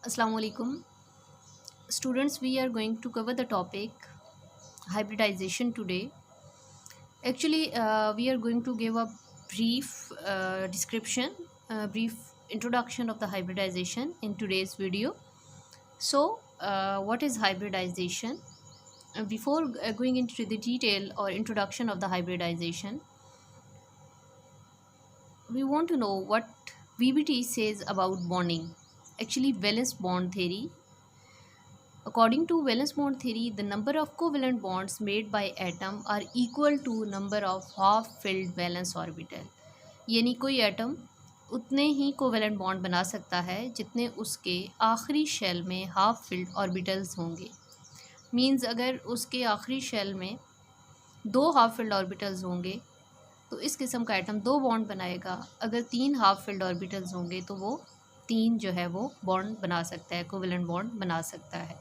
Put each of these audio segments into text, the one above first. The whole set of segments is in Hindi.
Assalamu alaikum. Students, we are going to cover the topic hybridization today. Actually, we are going to give a brief description, brief introduction of the hybridization in today's video. So, what is hybridization? Before going into the detail or introduction of the hybridization, we want to know what VBT says about bonding. Actually, valence bond theory. According to valence bond theory, the number of covalent bonds made by atom are equal to number of half-filled valence orbital. यानी कोई एटम उतने ही कोवेलेंट बॉन्ड बना सकता है जितने उसके आखिरी शेल में हाफ फिल्ड ऑर्बिटल्स होंगे। मींस अगर उसके आखिरी शेल में दो हाफ फिल्ड ऑर्बिटल्स होंगे तो इस किस्म का एटम दो बॉन्ड बनाएगा। अगर तीन हाफ फिल्ड ऑर्बिटल्स होंगे तो वो तीन जो है वो बॉन्ड बना सकता है, कोवेलेंट बॉन्ड बना सकता है।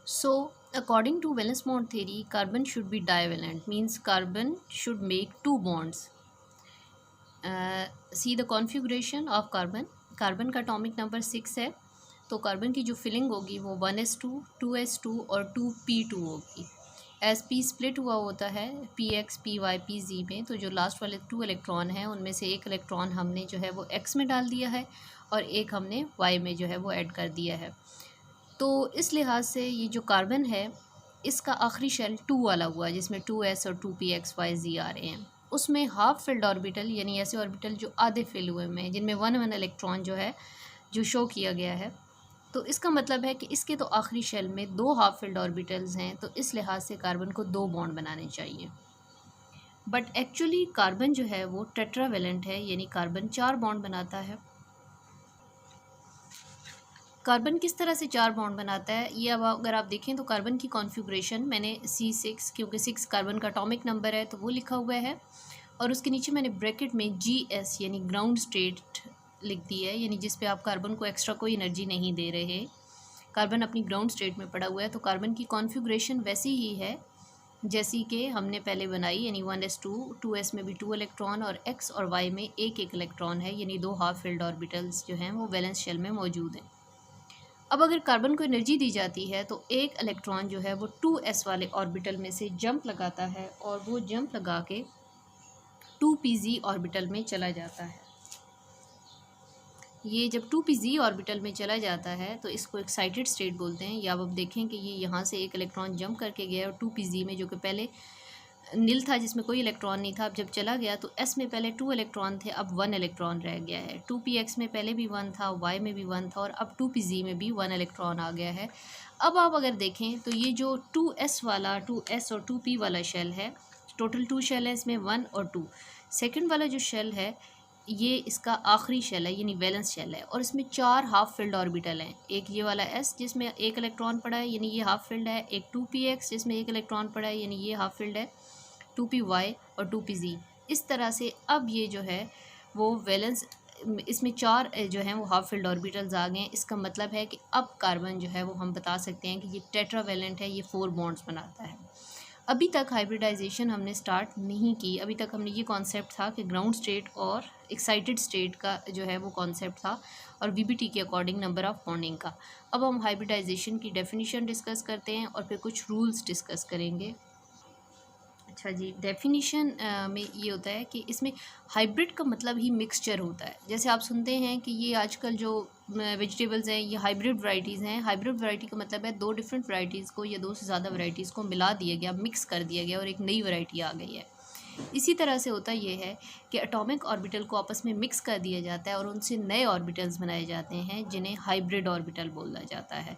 So, according to valence bond theory, carbon should be divalent, means carbon should make two bonds. See the configuration of carbon. Carbon का atomic number 6 है, तो कार्बन की जो फिलिंग होगी वो 1s2, 2s2 और 2p2 होगी। एस पी स्प्लिट हुआ होता है px, py, pz में, तो जो लास्ट वाले 2 इलेक्ट्रॉन हैं उनमें से एक इलेक्ट्रॉन हमने जो है वो x में डाल दिया है और एक हमने y में जो है वो ऐड कर दिया है। तो इस लिहाज से ये जो कार्बन है इसका आखिरी शेल 2 वाला हुआ जिसमें 2s और 2pxyz आ रहे हैं। उसमें हाफ फिल्ड ऑर्बिटल यानी ऐसे ऑर्बिटल जो आधे फिल हुए में जिनमें 1 इलेक्ट्रॉन जो है जो शो किया गया है। तो इसका मतलब है कि इसके तो आखिरी शेल में दो हाफ फिल्ड ऑर्बिटल्स हैं, तो इस लिहाज से कार्बन को दो बॉन्ड बनाने चाहिए। बट एक्चुअली कार्बन जो है वो टेट्रावेलेंट है, यानी कार्बन 4 बॉन्ड बनाता है। कार्बन किस तरह से 4 बॉन्ड बनाता है ये अब अगर आप देखें तो कार्बन की कॉन्फ़िगरेशन मैंने C6 क्योंकि 6 कार्बन का एटॉमिक नंबर है तो वो लिखा हुआ है और उसके नीचे मैंने ब्रैकेट में GS यानी ग्राउंड स्टेट लिख दी है, यानी जिस पे आप कार्बन को एक्स्ट्रा कोई एनर्जी नहीं दे रहे। कार्बन अपनी ग्राउंड स्टेट में पड़ा हुआ है, तो कार्बन की कॉन्फ़िगरेशन वैसी ही है जैसी कि हमने पहले बनाई, यानी 1s2, 2s में भी 2 इलेक्ट्रॉन और x और y में एक इलेक्ट्रॉन है, यानी दो हाफ फिल्ड ऑर्बिटल्स जो हैं वो वैलेंस शेल में मौजूद हैं। अब अगर कार्बन को एनर्जी दी जाती है तो एक इलेक्ट्रॉन जो है वो 2s वाले ऑर्बिटल में से जंप लगाता है और वो जंप लगा के 2pz ऑर्बिटल में चला जाता है। ये जब 2pz ऑर्बिटल में चला जाता है तो इसको एक्साइटेड स्टेट बोलते हैं। या अब देखें कि ये यहाँ से एक इलेक्ट्रॉन जंप करके गया और 2pz में जो कि पहले नील था जिसमें कोई इलेक्ट्रॉन नहीं था, अब जब चला गया तो s में पहले 2 इलेक्ट्रॉन थे, अब 1 इलेक्ट्रॉन रह गया है। 2px में पहले भी 1 था, y में भी 1 था और अब 2pz में भी 1 इलेक्ट्रॉन आ गया है। अब आप अगर देखें तो ये जो 2s वाला 2s और 2p वाला शेल है, टोटल 2 शेल है इसमें 1 और 2। सेकेंड वाला जो शेल है ये इसका आखिरी शेल है यानी वैलेंस शेल है और इसमें 4 हाफ फिल्ड ऑर्बिटल हैं। एक ये वाला s जिसमें एक इलेक्ट्रॉन पड़ा है यानी ये हाफ फिल्ड है, एक 2px जिसमें एक इलेक्ट्रॉन पड़ा है यानी ये हाफ फिल्ड है, 2py और 2pz। इस तरह से अब ये जो है वो वैलेंस इसमें 4 जो हैं वो हाफ फिल्ड ऑर्बिटल्स आ गए हैं। इसका मतलब है कि अब कार्बन जो है वो हम बता सकते हैं कि ये टेट्रावेलेंट है, ये 4 बॉन्ड्स बनाता है। अभी तक हाइब्रिडाइजेशन हमने स्टार्ट नहीं की, अभी तक हमने ये कॉन्सेप्ट था कि ग्राउंड स्टेट और एक्साइटेड स्टेट का जो है वो कॉन्सेप्ट था और वीबीटी के अकॉर्डिंग नंबर ऑफ बॉन्डिंग का। अब हम हाइब्रिडाइजेशन की डेफिनेशन डिस्कस करते हैं और फिर कुछ रूल्स डिस्कस करेंगे। अच्छा जी, डेफिनेशन में ये होता है कि इसमें हाइब्रिड का मतलब ही मिक्सचर होता है। जैसे आप सुनते हैं कि ये आजकल जो वेजिटेबल्स हैं ये हाइब्रिड वैरायटीज़ हैं। हाइब्रिड वैरायटी का मतलब है दो डिफरेंट वैरायटीज़ को या दो से ज़्यादा वैरायटीज़ को मिला दिया गया, मिक्स कर दिया गया और एक नई वैरायटी आ गई है। इसी तरह से होता ये है कि एटॉमिक ऑर्बिटल को आपस में मिक्स कर दिया जाता है और उनसे नए ऑर्बिटल्स बनाए जाते हैं जिन्हें हाइब्रिड ऑर्बिटल बोला जाता है।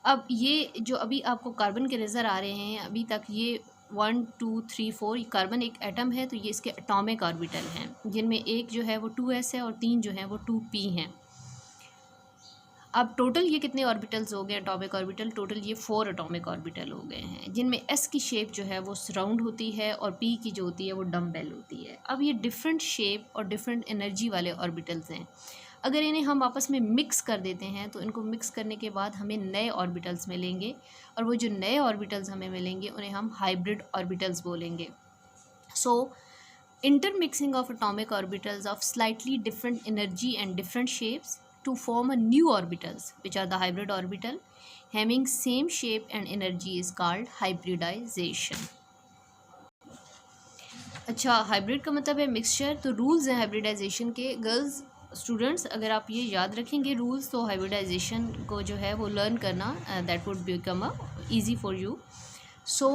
अब ये जो अभी आपको कार्बन के नज़र आ रहे हैं, अभी तक ये 1 2 3 4 कार्बन एक एटम है, तो ये इसके एटॉमिक ऑर्बिटल हैं जिनमें एक जो है वो 2s है और 3 जो हैं वो 2p हैं। अब टोटल ये कितने ऑर्बिटल्स हो गए एटॉमिक ऑर्बिटल? टोटल ये 4 एटॉमिक ऑर्बिटल हो गए हैं जिनमें s की शेप जो है वो राउंड होती है और p की जो होती है वो डम्बेल होती है। अब ये डिफरेंट शेप और डिफरेंट एनर्जी वाले ऑर्बिटल्स हैं। अगर इन्हें हम आपस में मिक्स कर देते हैं तो इनको मिक्स करने के बाद हमें नए ऑर्बिटल्स मिलेंगे और वो जो नए ऑर्बिटल्स हमें मिलेंगे उन्हें हम हाइब्रिड ऑर्बिटल्स बोलेंगे। सो intermixing of atomic orbitals of slightly different energy and different shapes to form a new orbitals, which are the hybrid orbital having same shape and energy is called hybridization. अच्छा, हाइब्रिड का मतलब है मिक्सचर। तो रूल्स हैं हाइब्रिडाइजेशन के गर्ल्स स्टूडेंट्स, अगर आप ये याद रखेंगे रूल्स तो हाइब्रिडाइजेशन को जो है वो लर्न करना that would become a easy for you. So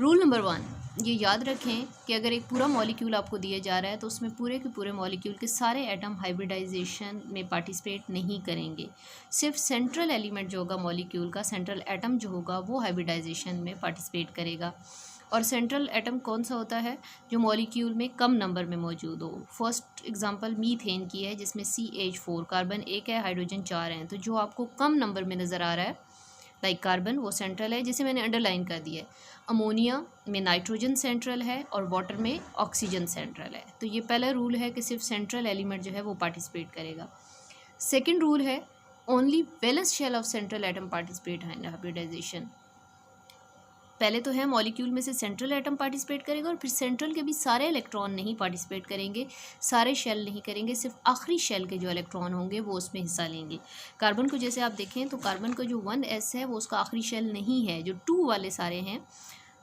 rule number 1 ये याद रखें कि अगर एक पूरा मॉलिक्यूल आपको दिया जा रहा है तो उसमें पूरे के पूरे मॉलिक्यूल के सारे एटम हाइब्रिडाइजेशन में पार्टिसिपेट नहीं करेंगे। सिर्फ सेंट्रल एलिमेंट जो होगा मॉलिक्यूल का, सेंट्रल एटम जो होगा वो हाइब्रिडाइजेशन में पार्टिसिपेट करेगा। और सेंट्रल एटम कौन सा होता है? जो मॉलिक्यूल में कम नंबर में मौजूद हो। फर्स्ट एग्जांपल मीथेन की है जिसमें CH4 कार्बन 1 है, हाइड्रोजन 4 हैं। तो जो आपको कम नंबर में नज़र आ रहा है लाइक कार्बन, वो सेंट्रल है, जिसे मैंने अंडरलाइन कर दिया है। अमोनिया में नाइट्रोजन सेंट्रल है और वाटर में ऑक्सीजन सेंट्रल है। तो ये पहला रूल है कि सिर्फ सेंट्रल एलिमेंट जो है वो पार्टिसिपेट करेगा। सेकेंड रूल है only valence shell of central atom participate in hybridization. पहले तो है मॉलिक्यूल में से सेंट्रल एटम पार्टिसिपेट करेगा और फिर सेंट्रल के भी सारे इलेक्ट्रॉन नहीं पार्टिसिपेट करेंगे, सारे शेल नहीं करेंगे, सिर्फ आखिरी शेल के जो इलेक्ट्रॉन होंगे वो उसमें हिस्सा लेंगे। कार्बन को जैसे आप देखें तो कार्बन का जो 1s है वो उसका आखिरी शेल नहीं है, जो 2 वाले सारे हैं,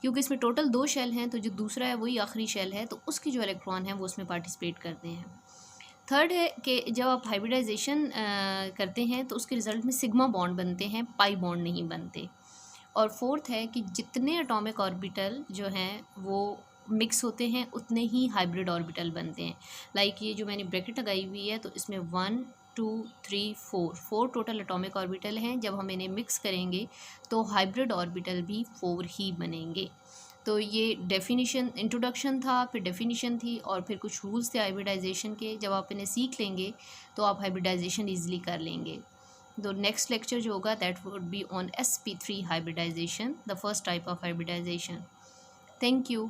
क्योंकि इसमें टोटल 2 शेल हैं तो जो दूसरा है वही आखिरी शेल है, तो उसके जो इलेक्ट्रॉन हैं वो उसमें पार्टिसिपेट करते हैं। थर्ड है कि जब आप हाइब्रिडाइजेशन करते हैं तो उसके रिजल्ट में सिग्मा बॉन्ड बनते हैं, पाई बॉन्ड नहीं बनते। और फोर्थ है कि जितने एटॉमिक ऑर्बिटल जो हैं वो मिक्स होते हैं उतने ही हाइब्रिड ऑर्बिटल बनते हैं। लाइक ये जो मैंने ब्रैकेट लगाई हुई है तो इसमें 1 2 3 4 टोटल एटॉमिक ऑर्बिटल हैं। जब हम इन्हें मिक्स करेंगे तो हाइब्रिड ऑर्बिटल भी 4 ही बनेंगे। तो ये डेफिनेशन इंट्रोडक्शन था, फिर डेफिनेशन थी और फिर कुछ रूल्स थे हाइब्रिडाइजेशन के। जब आप इन्हें सीख लेंगे तो आप हाइब्रिडाइजेशन ईजिली कर लेंगे। तो नेक्स्ट लेक्चर जो होगा that would be on sp3 hybridization, the first type of hybridization. Thank you.